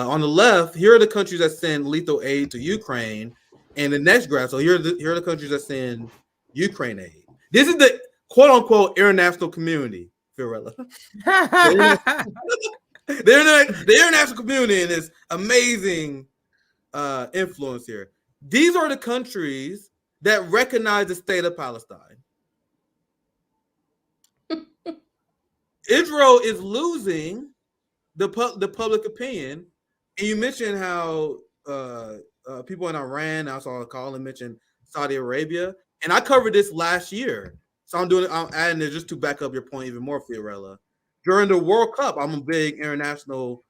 On the left, here are the countries that send lethal aid to Ukraine, and the next graph. So here are the countries that send Ukraine aid. This is the quote unquote international community, Fiorella. The international community and this amazing influence here. These are the countries that recognize the state of Palestine. Israel is losing the public opinion, and you mentioned how people in Iran, I saw Colin mention Saudi Arabia, and I covered this last year. So I'm adding it just to back up your point even more, Fiorella. During the World Cup, I'm a big international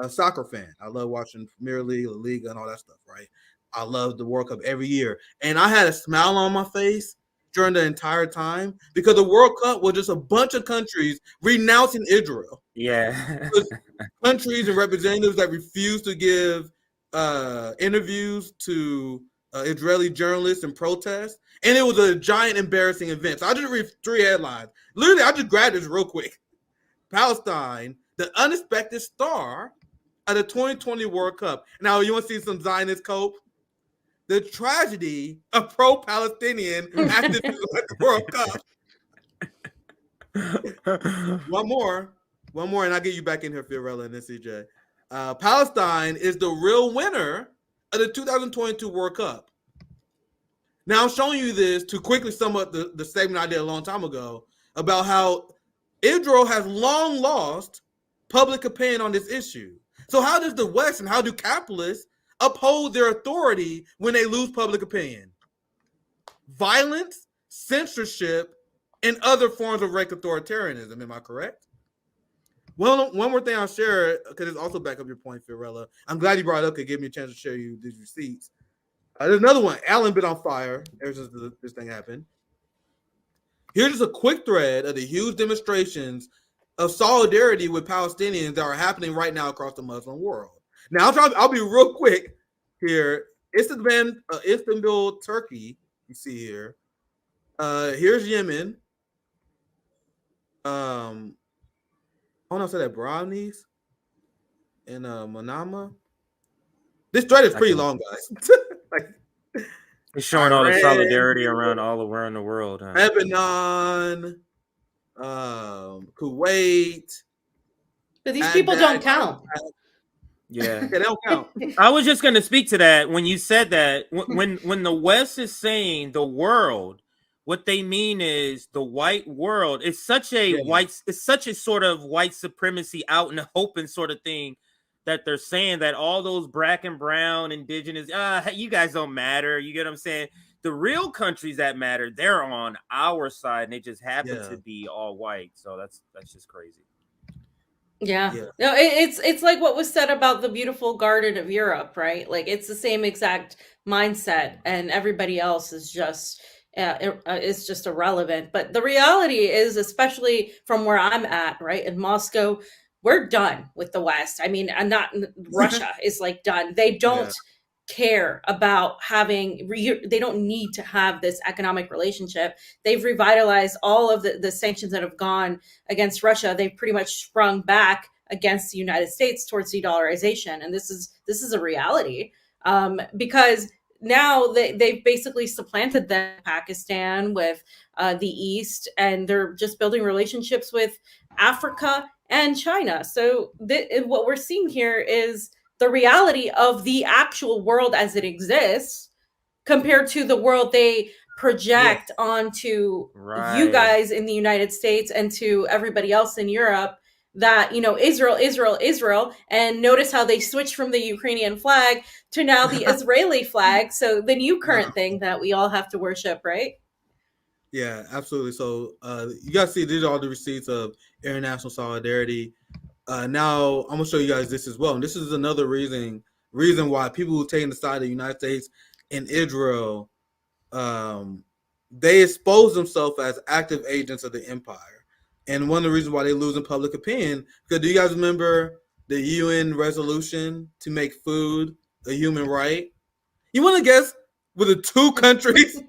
soccer fan. I love watching Premier League, La Liga, and all that stuff, right? I love the World Cup every year. And I had a smile on my face during the entire time because the World Cup was just a bunch of countries renouncing Israel. Yeah. Countries and representatives that refused to give interviews to Israeli journalists and protests. And it was a giant embarrassing event. So I just read 3 headlines. Literally, I just grabbed this real quick. Palestine, the unexpected star of the 2020 World Cup. Now, you want to see some Zionist cope? The tragedy of pro-Palestinian activism at the World Cup. One more, and I'll get you back in here, Fiorella and then CJ. Palestine is the real winner of the 2022 World Cup. Now, I'm showing you this to quickly sum up the statement I did a long time ago about how Israel has long lost public opinion on this issue. So how does the West and how do capitalists uphold their authority when they lose public opinion? Violence, censorship, and other forms of rank authoritarianism. Am I correct? Well, one more thing I'll share, because it's also back up your point, Fiorella. I'm glad you brought it up. It gave me a chance to share you these receipts. There's another one. Alan been on fire ever since this thing happened. Here's just a quick thread of the huge demonstrations of solidarity with Palestinians that are happening right now across the Muslim world. Now, I'll be real quick here. Istanbul, Turkey, you see here. Here's Yemen. Hold on, say that brownies in Manama. This thread is pretty long, guys. It's showing all the solidarity around the world. Huh? Lebanon, Kuwait. But these people don't count. Yeah, they don't count. I was just going to speak to that when you said that. When the West is saying the world, what they mean is the white world. It's such a it's such a sort of white supremacy out in the open sort of thing that they're saying that all those black and brown, indigenous, you guys don't matter. You get what I'm saying? The real countries that matter, they're on our side, and they just happen to be all white. So that's just crazy. Yeah. No, it's like what was said about the beautiful garden of Europe, right? Like it's the same exact mindset, and everybody else is just it's just irrelevant. But the reality is, especially from where I'm at, right in Moscow, we're done with the West. I mean, Russia is like done. They don't care about they don't need to have this economic relationship. They've revitalized all of the sanctions that have gone against Russia. They've pretty much sprung back against the United States towards de-dollarization. And this is a reality because now they've basically supplanted Pakistan with the East, and they're just building relationships with Africa and China. So what we're seeing here is the reality of the actual world as it exists compared to the world they project onto you guys in the United States and to everybody else in Europe that, Israel. And notice how they switched from the Ukrainian flag to now the Israeli flag. So the new current thing that we all have to worship, right? Yeah, absolutely. So you guys see these are all the receipts of international solidarity. Now I'm gonna show you guys this as well, and this is another reason why people who take the side of the United States and Israel, they expose themselves as active agents of the empire. And one of the reasons why they lose in public opinion, because do you guys remember the UN resolution to make food a human right? You want to guess were the 2 countries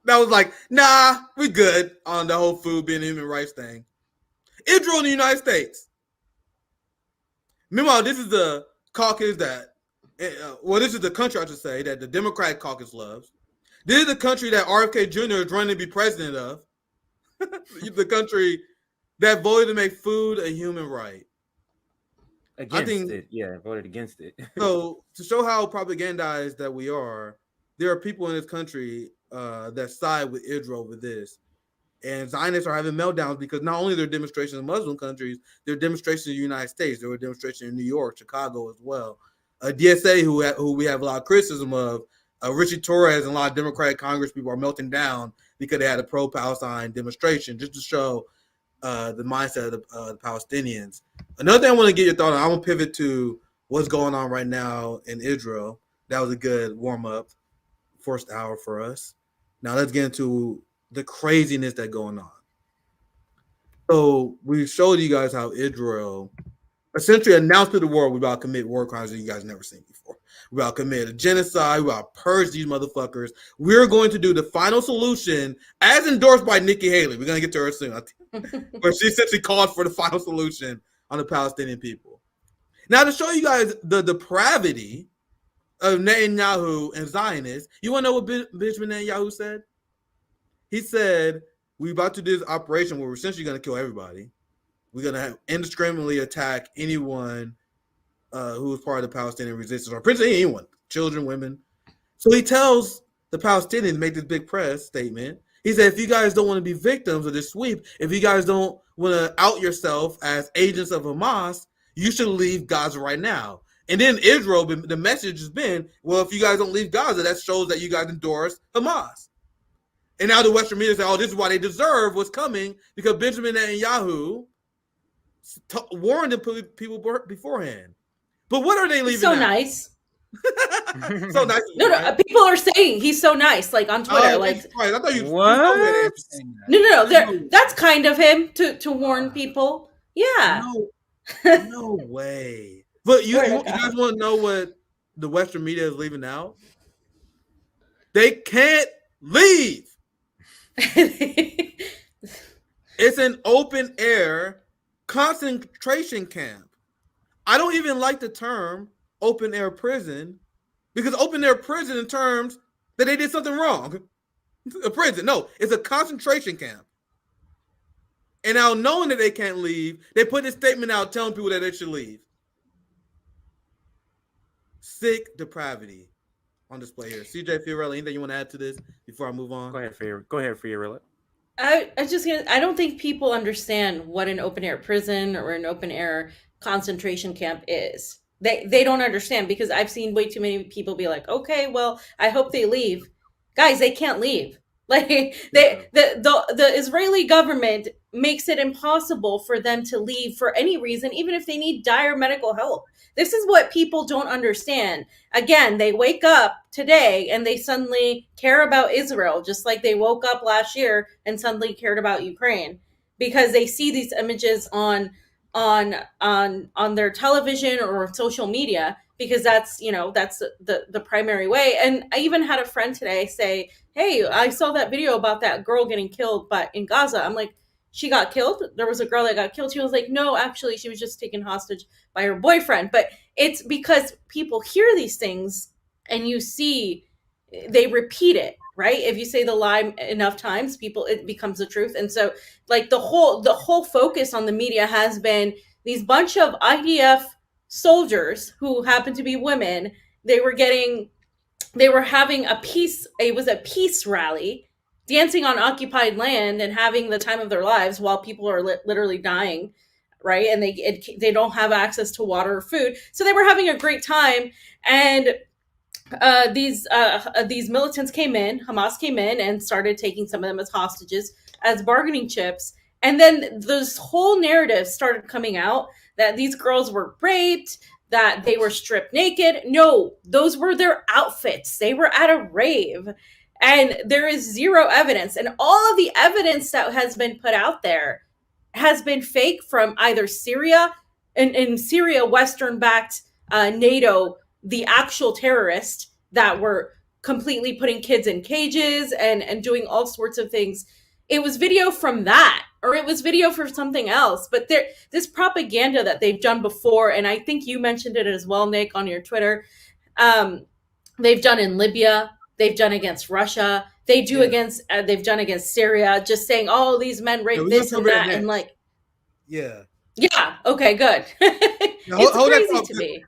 that was like, nah, we're good on the whole food being a human rights thing? Israel and the United States. Meanwhile, this is the caucus that, well, this is the country, I should say, that the Democratic caucus loves. This is the country that RFK Jr. is running to be president of. The country that voted to make food a human right. Voted against it. So to show how propagandized that we are, there are people in this country that side with Israel over this. And Zionists are having meltdowns because not only there are demonstrations in Muslim countries, there are demonstrations in the United States. There were demonstrations in New York, Chicago as well. DSA, who we have a lot of criticism of, Richie Torres and a lot of Democratic Congress people are melting down because they had a pro-Palestine demonstration just to show the mindset of the Palestinians. Another thing I want to get your thought on, I want to pivot to what's going on right now in Israel. That was a good warm-up, first hour for us. Now let's get into the craziness that's going on. So we showed you guys how Israel essentially announced to the world we're about to commit war crimes that you guys never seen before. We're about to commit a genocide. We're about to purge these motherfuckers. We're going to do the final solution as endorsed by Nikki Haley. We're going to get to her soon. But she essentially called for the final solution on the Palestinian people. Now, to show you guys the depravity of Netanyahu and Zionists, you want to know what Benjamin Netanyahu said? He said, we're about to do this operation where we're essentially going to kill everybody. We're going to have indiscriminately attack anyone who is part of the Palestinian resistance, or principally anyone, children, women. So he tells the Palestinians to make this big press statement. He said, if you guys don't want to be victims of this sweep, if you guys don't want to out yourself as agents of Hamas, you should leave Gaza right now. And then Israel, the message has been, well, if you guys don't leave Gaza, that shows that you guys endorse Hamas. And now the Western media say, oh, this is why they deserve what's coming, because Benjamin Netanyahu warned the people beforehand. But what are they leaving? He's so out? Nice. So nice. No, people are saying he's so nice, like on Twitter. Oh, like, right. I thought you. What? No. That's kind of him to warn people. Yeah. No way. But you guys want to know what the Western media is leaving out? They can't leave. It's an open air concentration camp. I don't even like the term open air prison, because open air prison in terms that they did something wrong. A prison. No, it's a concentration camp. And now, knowing that they can't leave, they put this statement out telling people that they should leave. Sick depravity on display here. CJ, Fiorella, anything you want to add to this before I move on? Go ahead, Fiorella. I don't think people understand what an open air prison or an open air concentration camp is. They don't understand, because I've seen way too many people be like, okay, well, I hope they leave. Guys, they can't leave. Like the Israeli government makes it impossible for them to leave for any reason, even if they need dire medical help. This is what people don't understand. Again, they wake up today and they suddenly care about Israel, just like they woke up last year and suddenly cared about Ukraine, because they see these images on their television or social media, because that's the primary way. And I even had a friend today say, hey, I saw that video about that girl getting killed, but in Gaza. I'm like, she got killed? There was a girl that got killed. She was like, no, actually, she was just taken hostage by her boyfriend. But it's because people hear these things and you see they repeat it, right? If you say the lie enough times, it becomes the truth. And so, like, the whole focus on the media has been these bunch of IDF soldiers who happen to be women. They were having a peace rally, dancing on occupied land and having the time of their lives while people are literally dying, right? And they don't have access to water or food. So they were having a great time. And these militants came in, Hamas came in and started taking some of them as hostages, as bargaining chips. And then this whole narrative started coming out that these girls were raped, that they were stripped naked. No, those were their outfits. They were at a rave. And there is zero evidence. And all of the evidence that has been put out there has been fake from either Syria, and in Syria, Western-backed NATO, the actual terrorists that were completely putting kids in cages and doing all sorts of things. It was video from that. or it was video for something else. But this propaganda that they've done before, and I think you mentioned it as well, Nick, on your Twitter. They've done in Libya. They've done against Russia. They do against. They've done against Syria. Just saying, oh, these men raped this and that, and like. Yeah. Yeah. Okay. Good. Now, it's crazy to me.